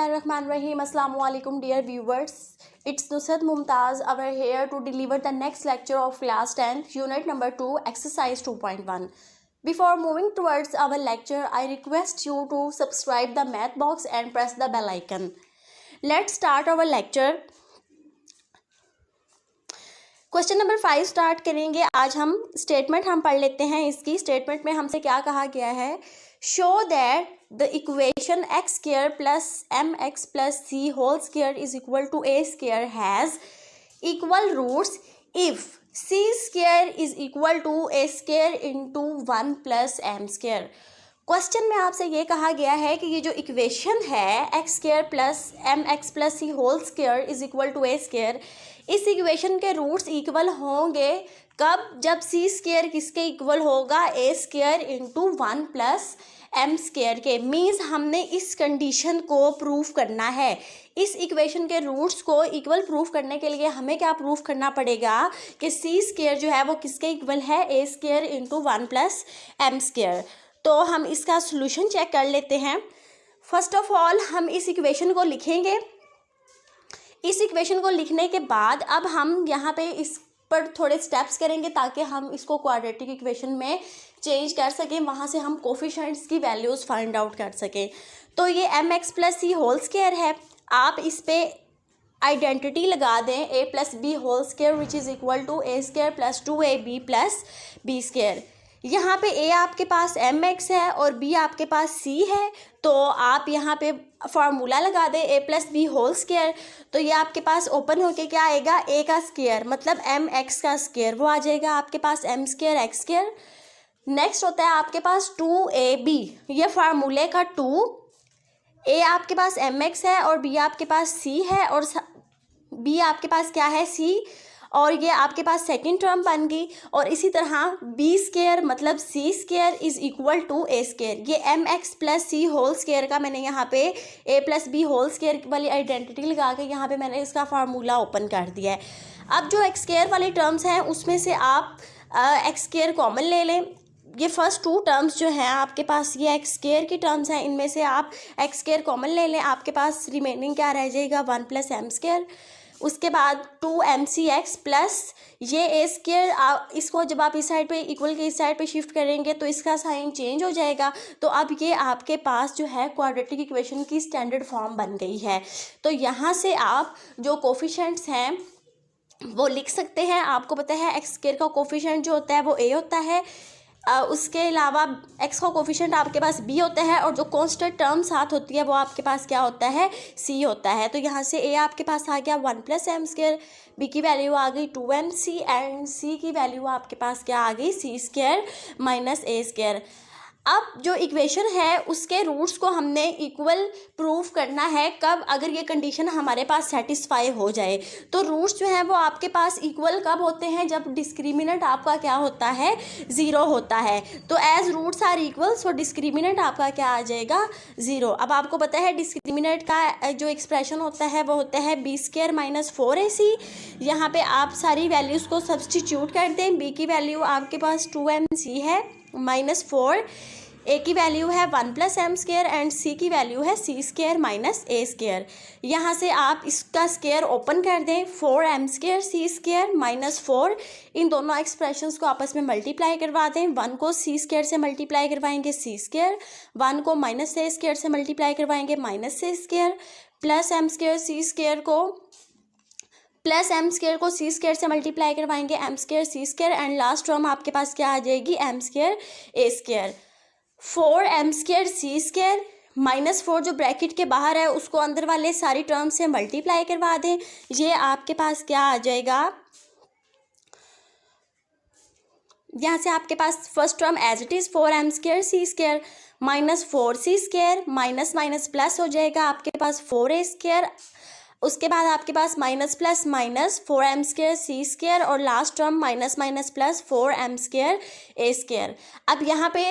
Bismillahirrahmanirrahim. Assalamu alaikum dear viewers. It's Nusrat Mumtaz over here to deliver the next lecture of class 10th unit number 2 exercise 2.1. Before moving towards our lecture, I request you to subscribe the math box and press the bell icon. Let's start our lecture. Question number 5 start करेंगे. आज हम statement पढ़ लेते हैं. इसकी statement में हमसे क्या कहा गया है. Show that the equation X square plus M X plus C whole square is equal to A square has equal roots if C square is equal to A square into 1 plus M square. Question में आपसे ये कहा गया है कि ये जो equation है X square plus M X plus C whole square is equal to A square, इस इक्वेशन के रूट्स इक्वल होंगे कब. जब सी स्क्वायर किसके इक्वल होगा, A square into 1 plus M square के. मीन्स हमने इस कंडीशन को प्रूफ करना है. इस इक्वेशन के रूट्स को इक्वल प्रूफ करने के लिए हमें क्या प्रूफ करना पड़ेगा कि सी स्क्वायर जो है वो किसके इक्वल है, A square into 1 plus M square. तो हम इसका सोल्यूशन चेक कर लेते हैं. फर्स्ट ऑफ ऑल हम इस इक्वेशन को लिखेंगे. इस इक्वेशन को लिखने के बाद अब हम यहाँ पे इस पर थोड़े स्टेप्स करेंगे ताकि हम इसको क्वाड्रेटिक इक्वेशन में चेंज कर सकें. वहाँ से हम कोफिशिएंट्स की वैल्यूज़ फाइंड आउट कर सकें. तो ये एम एक्स प्लस सी होल स्क्वायर है. आप इस पर आइडेंटिटी लगा दें A plus B whole square which is equal to A square plus 2ab plus B square. यहाँ पे ए आपके पास एम एक्स है और बी आपके पास सी है. तो आप यहाँ पे फार्मूला लगा दें A plus B whole square. तो ये आपके पास ओपन होके क्या आएगा, ए का स्क्वायर मतलब एम एक्स का स्क्वायर, वो आ जाएगा आपके पास M square X square. Next होता है आपके पास 2ab. ये फार्मूले का 2, ए आपके पास एम एक्स है और बी आपके पास सी है और बी आपके पास क्या है, सी, और ये आपके पास सेकंड टर्म बन गई. और इसी तरह बी स्क्वायर मतलब C square is equal to A square. ये एम एक्स प्लस सी होल स्क्वायर का मैंने यहाँ पे A plus B whole square वाली आइडेंटिटी लगा के यहाँ पे मैंने इसका फार्मूला ओपन कर दिया है. अब जो एक्स स्क्वायर वाली टर्म्स हैं उसमें से आप एक्स स्क्वायर कॉमन ले लें. ये फर्स्ट 2 टर्म्स जो हैं आपके पास ये एक्स स्क्वायर की टर्म्स हैं, इनमें से आप एक्स स्क्वायर कॉमन ले लें. आपके पास रिमेनिंग क्या रह जाएगा, 1 प्लस एम स्क्वायर. उसके बाद 2mcx प्लस ये ए स्क्वायर. इसको जब आप इस साइड पे इक्वल के इस साइड पे शिफ्ट करेंगे तो इसका साइन चेंज हो जाएगा. तो अब ये आपके पास जो है क्वाड्रेटिक इक्वेशन की स्टैंडर्ड फॉर्म बन गई है. तो यहाँ से आप जो कोफिशिएंट्स हैं वो लिख सकते हैं. आपको पता है एक्स स्क्वायर का कोफिशिएंट जो होता है वो ए होता है. उसके अलावा एक्स का कोफिशिएंट आपके पास बी होता है और जो कांस्टेंट टर्म साथ होती है वो आपके पास क्या होता है, सी होता है. तो यहाँ से ए आपके पास आ गया 1 प्लस एम स्क्वायर, बी की वैल्यू आ गई 2mc एंड सी की वैल्यू आपके पास क्या आ गई, सी स्क्वायर माइनस ए स्क्वायर. अब जो इक्वेशन है उसके रूट्स को हमने इक्वल प्रूफ करना है कब, अगर ये कंडीशन हमारे पास सेटिस्फाई हो जाए. तो रूट्स जो हैं वो आपके पास इक्वल कब होते हैं, जब डिस्क्रिमिनेंट आपका क्या होता है, 0 होता है. तो as roots are equal so discriminant आपका क्या आ जाएगा, 0. अब आपको पता है डिस्क्रिमिनेंट का जो एक्सप्रेशन होता है वो होता है बी स्क्वायर माइनस 4ac. यहाँ पे आप सारी वैल्यूज़ को सब्सटीट्यूट कर दें. बी की वैल्यू आपके पास 2mc है माइनस 4, ए की वैल्यू है 1 plus M square and C की वैल्यू है सी स्क्वायर माइनस ए स्क्वायर. यहाँ से आप इसका स्क्वायर ओपन कर दें, 4m स्क्वायर सी स्क्वायर माइनस 4. इन दोनों एक्सप्रेशंस को आपस में मल्टीप्लाई करवा दें. 1 को सी स्क्वायर से मल्टीप्लाई करवाएंगे सी स्क्वायर, 1 को माइनस ए स्क्वायर से मल्टीप्लाई करवाएंगे माइनस ए स्क्वायर, प्लस एम स्क्वायर सी स्क्वायर को प्लस एम स्क्वायर को सी स्क्वायर से मल्टीप्लाई करवाएंगे M square C square and last term आपके पास क्या आ जाएगी, एम स्क्वायर ए स्क्वायर. 4m स्क्वायर सी स्क्वायर माइनस 4 जो ब्रैकेट के बाहर है उसको अंदर वाले सारी टर्म से मल्टीप्लाई करवा दें. ये आपके पास क्या आ जाएगा, यहाँ से आपके पास first term as it is 4m square C square minus 4c square minus minus plus हो जाएगा आपके पास 4a स्क्वायर. उसके बाद आपके पास minus plus minus 4m square सी स्क्वायर और last term minus minus plus 4m square ए स्क्वायर. अब यहाँ पे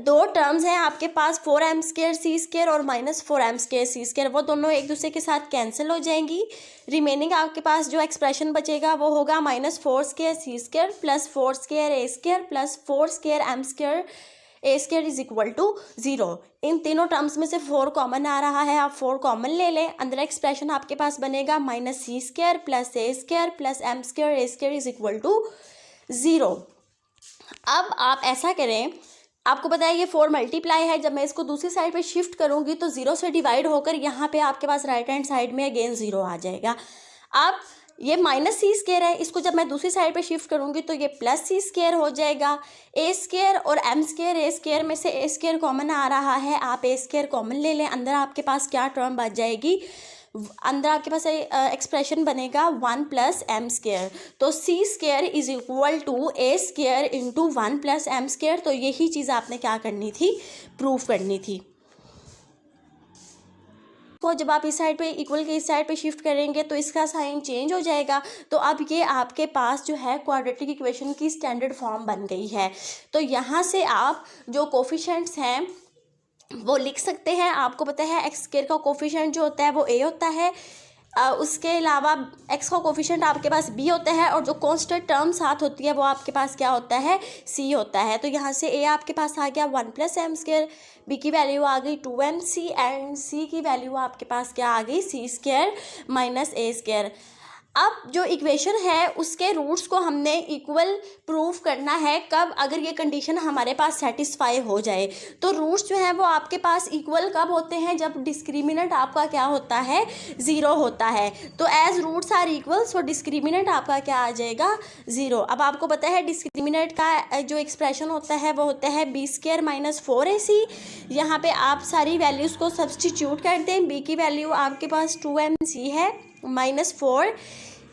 2 टर्म्स हैं आपके पास, 4m स्क्वायर सी स्क्वायर और माइनस 4m स्क्वायर सी स्क्वायर. वो दोनों एक दूसरे के साथ कैंसिल हो जाएंगी. रिमेनिंग आपके पास जो एक्सप्रेशन बचेगा वो होगा minus 4 square C square plus 4 square A square plus 4 square M square A square is equal to 0। इन तीनों टर्म्स में से 4 कॉमन आ रहा है, आप 4 कॉमन ले लें। अंदर एक्सप्रेशन आपके पास बनेगा minus C square plus A square plus M square, A square is equal to 0। अब आप ऐसा करें, आपको पता है ये 4 मल्टीप्लाई है, जब मैं इसको दूसरी साइड पे शिफ्ट करूंगी तो 0 से डिवाइड होकर यहाँ पे आपके पास राइट हैंड साइड में अगेन 0 आ जाएगा। अब ये माइनस सी स्क्वायर है, इसको जब मैं दूसरी साइड पे शिफ्ट करूंगी तो ये प्लस सी स्क्वायर हो जाएगा। ए स्क्वायर और एम स्क्वायर, ए स्क्वायर में से ए स्क्वायर कॉमन आ रहा है, आप ए स्क्वायर कॉमन ले लें। अंदर आपके पास क्या टर्म बच जाएगी, अंदर आपके पास एक्सप्रेशन बनेगा 1 प्लस एम स्क्वायर। तो C square is equal to A square into 1 plus M square. तो यही चीज़ आपने क्या करनी थी, प्रूफ करनी थी। तो जब आप इस साइड पे इक्वल के इस साइड पे शिफ्ट करेंगे तो इसका साइन चेंज हो जाएगा। तो अब ये आपके पास जो है क्वाड्रेटिक इक्वेशन की स्टैंडर्ड फॉर्म बन गई है। तो यहाँ से आप जो कोफिशिएंट्स हैं वो लिख सकते हैं। आपको पता है एक्स स्क्वायर का कोफिशिएंट जो होता है वो ए होता है, उसके अलावा एक्स का कोफिशिएंट आपके पास बी होता है, और जो कांस्टेंट टर्म साथ होती है वो आपके पास क्या होता है, सी होता है। तो यहाँ से ए आपके पास आ गया 1 प्लस एम स्क्वायर, बी की वैल्यू आ गई 2mc एंड सी की वैल्यू आपके पास क्या आ गई, सी स्क्वायर माइनस ए स्क्वायर। अब जो इक्वेशन है उसके रूट्स को हमने इक्वल प्रूफ करना है कब, अगर ये कंडीशन हमारे पास सेटिस्फाई हो जाए। तो रूट्स जो हैं वो आपके पास इक्वल कब होते हैं, जब डिस्क्रिमिनेंट आपका क्या होता है, 0 होता है। तो as roots are equal so discriminant आपका क्या आ जाएगा, 0। अब आपको पता है डिस्क्रिमिनेंट का जो एक्सप्रेशन होता है वो होता है बी स्क्वायर माइनस 4ac। यहाँ पे आप सारी वैल्यूज़ को सब्सटीट्यूट कर दें। बी की वैल्यू आपके पास 2mc है माइनस 4,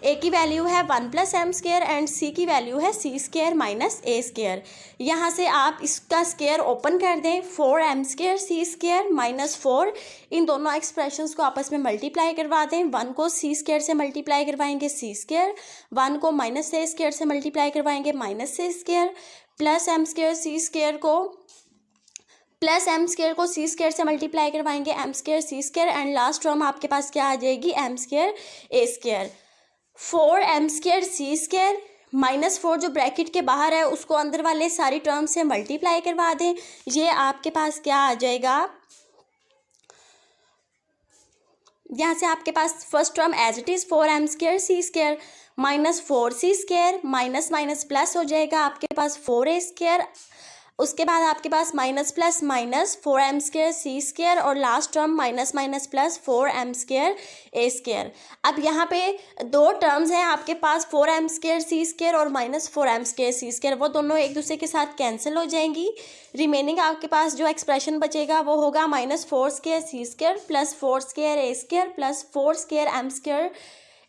ए की वैल्यू है 1 plus M square and C की वैल्यू है सी स्क्वायर माइनस ए स्क्वायर। यहाँ से आप इसका स्क्वायर ओपन कर दें, 4m स्क्वायर सी स्क्वायर माइनस 4। इन दोनों एक्सप्रेशंस को आपस में मल्टीप्लाई करवा दें। 1 को सी स्क्वायर से मल्टीप्लाई करवाएंगे सी स्क्वायर, 1 को माइनस ए स्क्वायर से मल्टीप्लाई करवाएंगे माइनस ए स्क्वायर, प्लस एम स्क्वायर सी स्क्वायर को प्लस एम स्क्वायर को सी स्क्वायर से मल्टीप्लाई करवाएंगे M square C square, and last term आपके पास क्या आ जाएगी, एम स्क्वायर ए स्क्वायर। 4m स्क्वायर सी स्क्वायर माइनस 4 जो ब्रैकेट के बाहर है उसको अंदर वाले सारी टर्म से मल्टीप्लाई करवा दें। ये आपके पास क्या आ जाएगा, यहाँ से आपके पास first term as it is 4m square C square minus 4c square, minus minus plus हो जाएगा आपके पास 4a स्क्वायर। उसके बाद आपके पास minus plus minus 4m square सी स्क्वायर, और last term minus minus plus 4m square ए स्क्वायर। अब यहाँ पे दो टर्म्स हैं आपके पास, 4m स्क्वायर सी स्क्वायर और माइनस 4m स्क्वायर सी स्क्वायर, वो दोनों एक दूसरे के साथ कैंसिल हो जाएंगी। रिमेनिंग आपके पास जो एक्सप्रेशन बचेगा वो होगा minus 4 square C square plus 4 square A square plus 4 square M square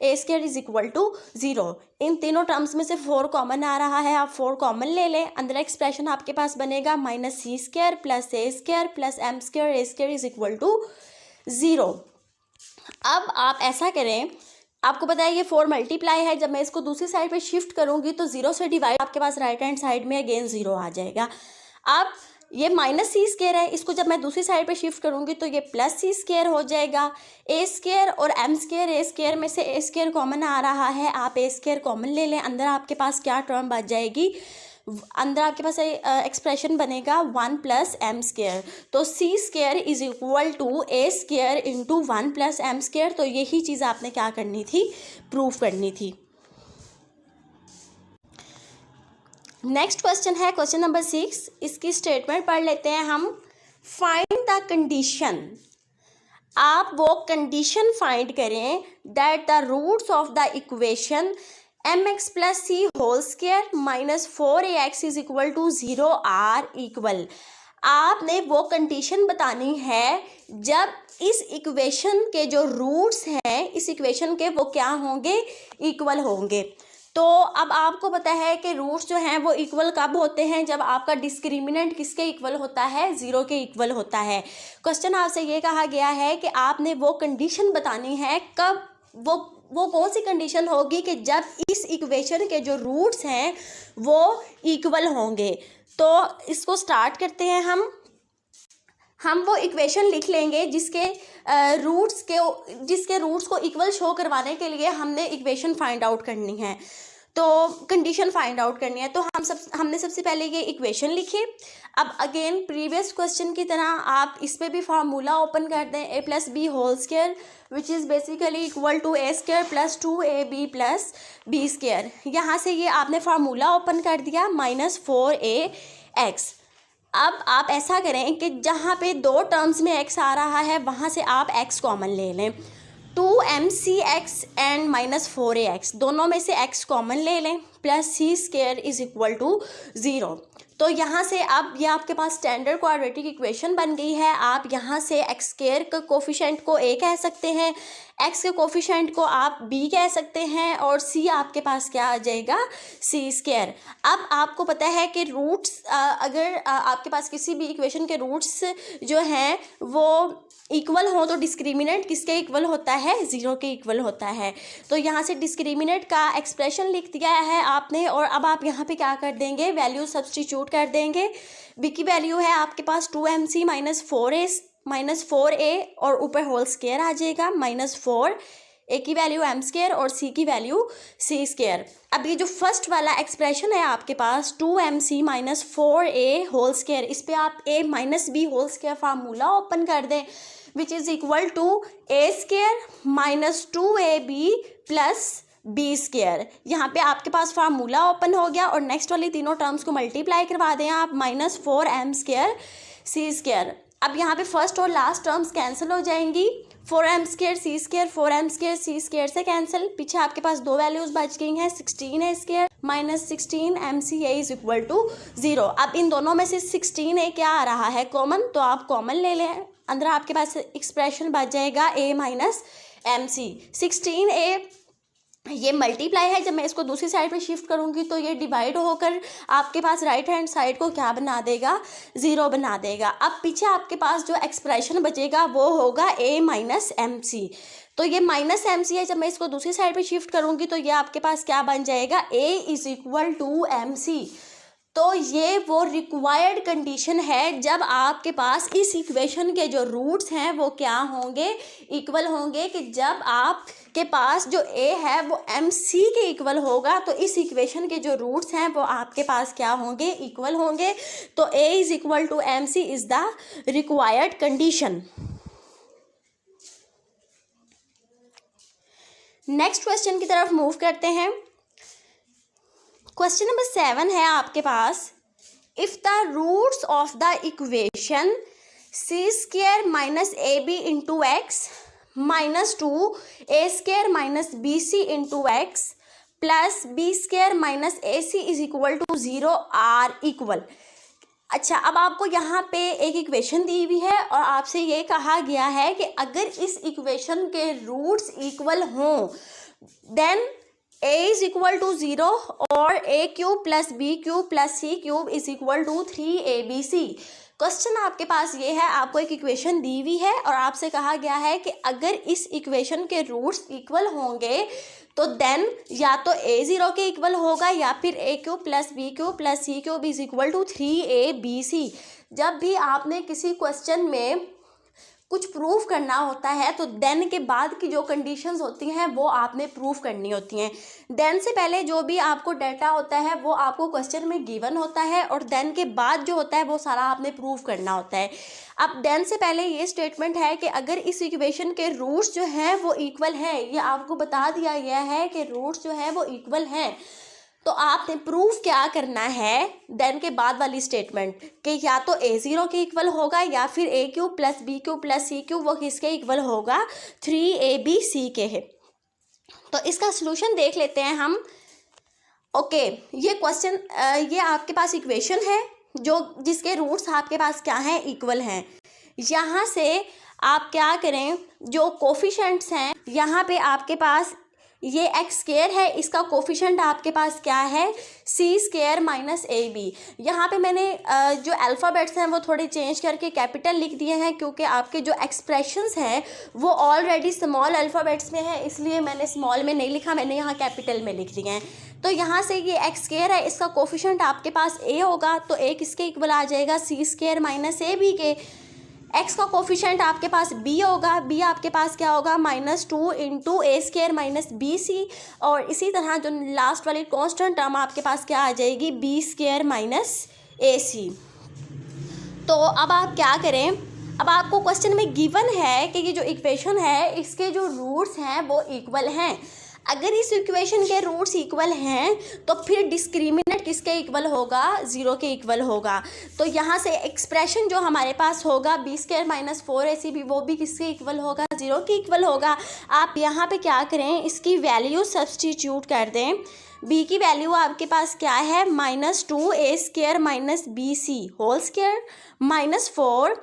A square is equal to 0। इन तीनों टर्म्स में से 4 कॉमन आ रहा है, आप 4 कॉमन ले लें। अंदर एक्सप्रेशन आपके पास बनेगा minus C square plus A square plus M square, A square is equal to 0। अब आप ऐसा करें, आपको पता है ये 4 मल्टीप्लाई है, जब मैं इसको दूसरी साइड पे शिफ्ट करूंगी तो 0 से डिवाइड आपके पास राइट हैंड साइड में अगेन 0 आ जाएगा। अब ये माइनस सी स्क्वायर है, इसको जब मैं दूसरी साइड पे शिफ्ट करूंगी तो ये प्लस सी स्क्वायर हो जाएगा। ए स्क्वायर और एम स्क्वायर, ए स्क्वायर में से ए स्क्वायर कॉमन आ रहा है, आप ए स्क्वायर कॉमन ले लें। अंदर आपके पास क्या टर्म बच जाएगी, अंदर आपके पास एक्सप्रेशन बनेगा 1 प्लस एम स्क्वायर। तो C square is equal to A square into 1 plus M square. तो यही चीज़ आपने क्या करनी थी, प्रूफ करनी थी। नेक्स्ट क्वेश्चन है क्वेश्चन नंबर 6। इसकी स्टेटमेंट पढ़ लेते हैं हम। फाइंड द कंडीशन, आप वो कंडीशन फाइंड करें that the roots of the equation mx plus C whole square minus 4ax is equal to 0 are equal. आपने वो कंडीशन बतानी है जब इस इक्वेशन के जो रूट्स हैं इस इक्वेशन के वो क्या होंगे, इक्वल होंगे। तो अब आपको पता है कि रूट्स जो हैं वो इक्वल कब होते हैं, जब आपका डिस्क्रिमिनेंट किसके इक्वल होता है, 0 के इक्वल होता है। क्वेश्चन आपसे ये कहा गया है कि आपने वो कंडीशन बतानी है कब, वो कौन सी कंडीशन होगी कि जब इस इक्वेशन के जो रूट्स हैं वो इक्वल होंगे। तो इसको स्टार्ट करते हैं हम वो इक्वेशन लिख लेंगे जिसके रूट्स को इक्वल शो करवाने के लिए हमने इक्वेशन फाइंड आउट करनी है। तो कंडीशन फाइंड आउट करनी है। तो हमने सबसे पहले ये इक्वेशन लिखी। अब अगेन प्रीवियस क्वेश्चन की तरह आप इस पे भी फार्मूला ओपन कर दें, a + b whole square which is basically equal to a square + 2ab + b square. यहाँ से ये आपने फार्मूला ओपन कर दिया -4ax। अब आप ऐसा करें कि जहाँ पे दो टर्म्स में x आ रहा है वहाँ से आप x कॉमन ले लें। 2mcx एंड -4ax दोनों में से x कॉमन ले लें plus c square is equal to 0। तो यहाँ से अब ये आपके पास स्टैंडर्ड क्वाड्रेटिक इक्वेशन बन गई है। आप यहाँ से x स्क्वायर का कोफिशेंट को a कह सकते हैं, x के कोफिशेंट को आप b कह सकते हैं और c आपके पास क्या आ जाएगा c स्क्वायर। अब आपको पता है कि रूट्स अगर आपके पास किसी भी इक्वेशन के रूट्स जो हैं वो इक्वल हो तो डिस्क्रिमिनेंट किसके इक्वल होता है, 0 के इक्वल होता है। तो यहाँ से डिस्क्रिमिनेंट का एक्सप्रेशन लिख दिया है आपने और अब आप यहाँ पे क्या कर देंगे, वैल्यू सब्स्टिट्यूट कर देंगे। b की वैल्यू है आपके पास 2mc -4a और ऊपर होल स्क्वायर आ जाएगा -4, a की वैल्यू m स्क्वायर और c की वैल्यू c स्क्वायर। अब ये जो फर्स्ट वाला एक्सप्रेशन है आपके पास 2mc -4a होल स्क्वायर, इस पे आप a - b whole square formula open कर दें which is equal to a square -2ab + b square. यहाँ पे आपके पास फार्मूला ओपन हो गया और नेक्स्ट वाली तीनों टर्म्स को मल्टीप्लाई करवा दें आप -4m स्क्वायर c स्क्वायर। अब यहाँ पे फर्स्ट और लास्ट टर्म्स कैंसिल हो जाएंगी, 4m square c square 4m square c square से कैंसिल। पीछे आपके पास दो वैल्यूज़ बच गई हैं, 16a square -16mca is equal to 0। अब इन दोनों में से 16a क्या आ रहा है कॉमन, तो आप कॉमन ले लें, अंदर आपके पास एक्सप्रेशन बच जाएगा a - mc। 16a ये मल्टीप्लाई है, जब मैं इसको दूसरी साइड पे शिफ्ट करूँगी तो ये डिवाइड होकर आपके पास राइट हैंड साइड को क्या बना देगा, 0 बना देगा। अब पीछे आपके पास जो एक्सप्रेशन बचेगा वो होगा a - mc। तो ये -mc है, जब मैं इसको दूसरी साइड पे शिफ्ट करूँगी तो ये आपके पास क्या बन जाएगा, a is equal to mc। तो ये वो रिक्वायर्ड कंडीशन है जब आपके पास इस इक्वेशन के जो रूट्स हैं वो क्या होंगे, इक्वल होंगे, कि जब आपके पास जो a है वो mc के इक्वल होगा तो इस इक्वेशन के जो रूट्स हैं वो आपके पास क्या होंगे, इक्वल होंगे। तो a is equal to mc is the required condition. Next question की तरफ मूव करते हैं। क्वेश्चन नंबर 7 है आपके पास, if the roots of the equation c square -ab into x -2a square -bc into x plus b square -ac is equal to 0 are equal. अच्छा, अब आपको यहाँ पे एक इक्वेशन दी हुई है और आपसे ये कहा गया है कि अगर इस इक्वेशन के रूट्स इक्वल हों then a is equal to 0 और a³ + b³ + c³ is equal to 3abc। Question आपके पास ये है, आपको एक इक्वेशन दी हुई है और आपसे कहा गया है कि अगर इस इक्वेशन के रूट्स इक्वल होंगे तो देन या तो a 0 के इक्वल होगा या फिर a³ + b³ + c³ is equal to 3abc। जब भी आपने किसी क्वेश्चन में कुछ प्रूफ करना होता है तो देन के बाद की जो कंडीशंस होती हैं वो आपने प्रूफ करनी होती हैं। देन से पहले जो भी आपको डाटा होता है वो आपको क्वेश्चन में गिवन होता है और देन के बाद जो होता है वो सारा आपने प्रूफ करना होता है। अब देन से पहले ये स्टेटमेंट है कि अगर इस इक्वेशन के रूट्स जो हैं वो इक्वल हैं, ये आपको बता दिया गया है कि रूट्स जो है वो इक्वल हैं, तो आपने प्रूफ क्या करना है देन के बाद वाली स्टेटमेंट कि या तो a 0 के इक्वल होगा या फिर a³ + b³ + c³ वो किसके इक्वल होगा, 3abc के है। तो इसका सलूशन देख लेते हैं हम। ओके, ये क्वेश्चन ये आपके पास इक्वेशन है जो जिसके रूट्स आपके पास क्या हैं, इक्वल हैं। यहाँ से आप क्या करें, जो कोफिशेंट्स हैं यहाँ पे आपके पास ये x स्क्वायर है, इसका कोफिशेंट आपके पास क्या है, c स्क्वायर -ab। यहाँ पे मैंने जो अल्फ़ाबेट्स हैं वो थोड़े चेंज करके कैपिटल लिख दिए हैं क्योंकि आपके जो एक्सप्रेशंस हैं वो ऑलरेडी स्मॉल अल्फ़ाबेट्स में है, इसलिए मैंने स्मॉल में नहीं लिखा, मैंने यहाँ कैपिटल में लिख दिए हैं। तो यहाँ से ये x स्क्वायर है, इसका कोफिशेंट आपके पास a होगा तो a किसके इक्वल आ जाएगा, c स्क्वायर -ab के। एक्स का कोफिशेंट आपके पास बी होगा, बी आपके पास क्या होगा -2 इंटू ए स्केयर माइनस बी सी, और इसी तरह जो लास्ट वाली कांस्टेंट टर्म आपके पास क्या आ जाएगी बी स्केयर माइनस ए सी। तो अब आप क्या करें, अब आपको क्वेश्चन में गिवन है कि ये जो इक्वेशन है इसके जो रूट्स हैं वो इक्वल हैं। अगर इस इक्वेशन के रूट्स इक्वल हैं तो फिर डिस्क्रिमिनेंट किसके इक्वल होगा, ज़ीरो के इक्वल होगा। तो यहाँ से एक्सप्रेशन जो हमारे पास होगा बी स्क्वायर माइनस 4ac भी, वो भी किसके इक्वल होगा, ज़ीरो के इक्वल होगा। आप यहाँ पे क्या करें, इसकी वैल्यू सब्सटीट्यूट कर दें। b की वैल्यू आपके पास क्या है -2a square minus B C whole square -4,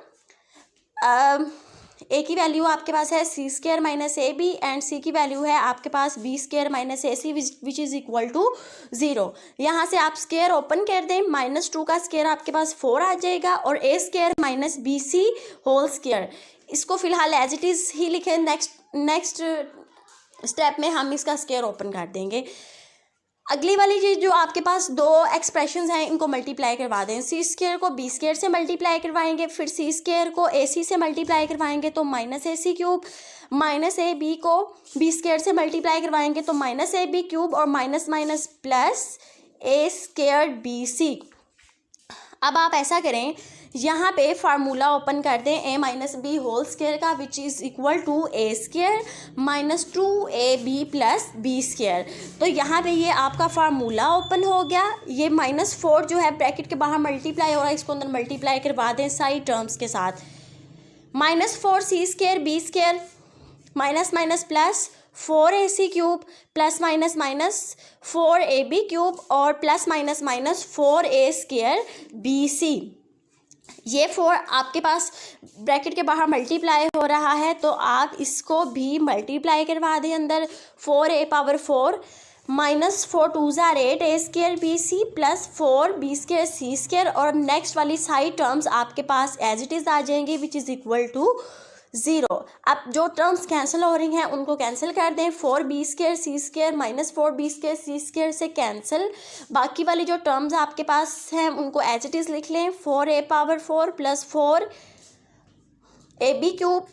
A की वैल्यू आपके पास है C square minus A B, and C की वैल्यू है आपके पास B square minus A C which is equal to 0। यहाँ से आप स्क्वायर ओपन कर दें, -2 का स्क्वायर आपके पास 4 आ जाएगा, और A square minus B C whole square, इसको फिलहाल एज इट इज़ ही लिखें। नेक्स्ट स्टेप में हम इसका स्क्वायर ओपन कर देंगे। अगली वाली चीज़ जो आपके पास दो एक्सप्रेशंस हैं इनको मल्टीप्लाई करवा दें। सी स्क्वायर को बी स्क्वायर से मल्टीप्लाई करवाएंगे, फिर सी स्क्वायर को ए सी से मल्टीप्लाई करवाएंगे तो -ac क्यूब, माइनस ए बी को बी स्क्वायर से मल्टीप्लाई करवाएंगे तो -ab क्यूब, और माइनस माइनस प्लस ए स्क्वायर बी सी। अब आप ऐसा करें, यहाँ पे फार्मूला ओपन कर दें a minus B whole square का, which is equal to A square minus 2ab plus B square. तो यहाँ पे ये आपका फार्मूला ओपन हो गया। ये -4 जो है ब्रैकेट के बाहर मल्टीप्लाई हो रहा है, इसको अंदर मल्टीप्लाई करवा दें साइड टर्म्स के साथ। -4 C square B square minus minus plus 4ac cube plus minus minus 4ab cube, और plus minus minus 4a square B C. ये 4 आपके पास ब्रैकेट के बाहर मल्टीप्लाई हो रहा है, तो आप इसको भी मल्टीप्लाई करवा दें अंदर। 4a पावर 4 -4 2 ज़ार 8 A square B C plus 4 B square C square, और नेक्स्ट वाली साइड टर्म्स आपके पास एज इट इज़ आ जाएंगी विच इज़ इक्वल टू 0। अब जो टर्म्स कैंसिल हो रही हैं उनको कैंसिल कर दें। 4b स्क्वायर सी स्क्वायर माइनस 4b स्क्वायर सी स्क्वायर से कैंसिल। बाकी वाली जो टर्म्स आपके पास हैं उनको एज इट इज़ लिख लें। 4a power 4 plus 4ab cube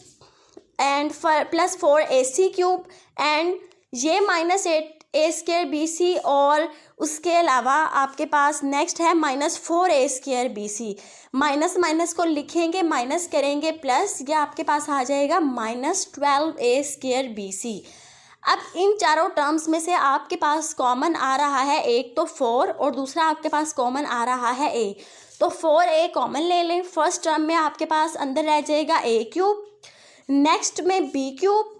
and plus 4ac cube, and ये -8 ए स्क्वायर बी सी, और उसके अलावा आपके पास नेक्स्ट है -4a square B c. Minus minus को लिखेंगे, माइनस करेंगे प्लस, ये आपके पास आ जाएगा -12a स्क्वायर बी सी। अब इन चारों टर्म्स में से आपके पास कॉमन आ रहा है, एक तो 4 और दूसरा आपके पास कॉमन आ रहा है a। तो 4a कॉमन ले लें। फर्स्ट टर्म में आपके पास अंदर रह जाएगा a क्यूब, नेक्स्ट में b क्यूब,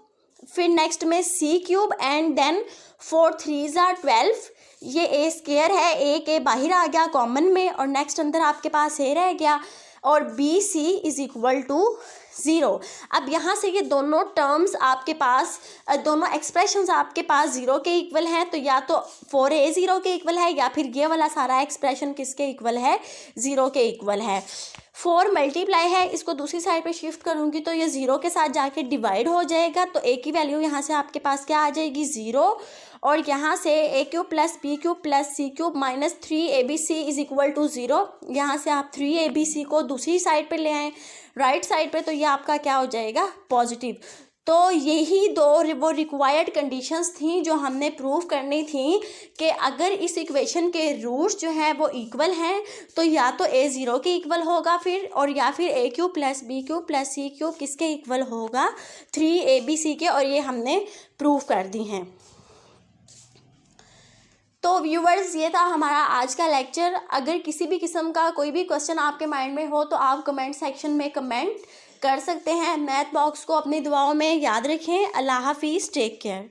फिर नेक्स्ट में c क्यूब, एंड देन 4 3 ज़ार 12। ये a स्क्वायर है, a के बाहर आ गया कॉमन में, और नेक्स्ट अंदर आपके पास a रह गया, और b c is equal to 0। अब यहाँ से ये दोनों टर्म्स आपके पास, दोनों एक्सप्रेशंस आपके पास 0 के इक्वल हैं, तो या तो 4a 0 के इक्वल है, या फिर ये वाला सारा एक्सप्रेशन किसके इक्वल है, 0 के इक्वल है। 4 मल्टीप्लाई है, इसको दूसरी साइड पे शिफ्ट करूँगी तो ये 0 के साथ जाके डिवाइड हो जाएगा, तो a की वैल्यू यहाँ से आपके पास क्या आ जाएगी 0, और यहाँ से a cube plus b cube plus c cube minus 3abc is equal to 0। यहाँ से आप 3abc को दूसरी साइड पे ले आएँ, राइट साइड पे, तो ये आपका क्या हो जाएगा पॉजिटिव। तो यही दो वो रिक्वायर्ड कंडीशंस थी जो हमने प्रूव करनी थी कि अगर इस इक्वेशन के रूट्स जो हैं वो इक्वल हैं तो या तो a 0 के इक्वल होगा फिर, और या फिर a cube plus b cube plus c cube किसके इक्वल होगा 3abc के, और ये हमने प्रूव कर दी हैं। तो व्यूवर्स, ये था हमारा आज का लेक्चर। अगर किसी भी किस्म का कोई भी क्वेश्चन आपके माइंड में हो तो आप कमेंट सेक्शन में कमेंट कर सकते हैं। मैथ बॉक्स को अपनी दुआओं में याद रखें। अल्लाह हाफिज़, टेक केयर।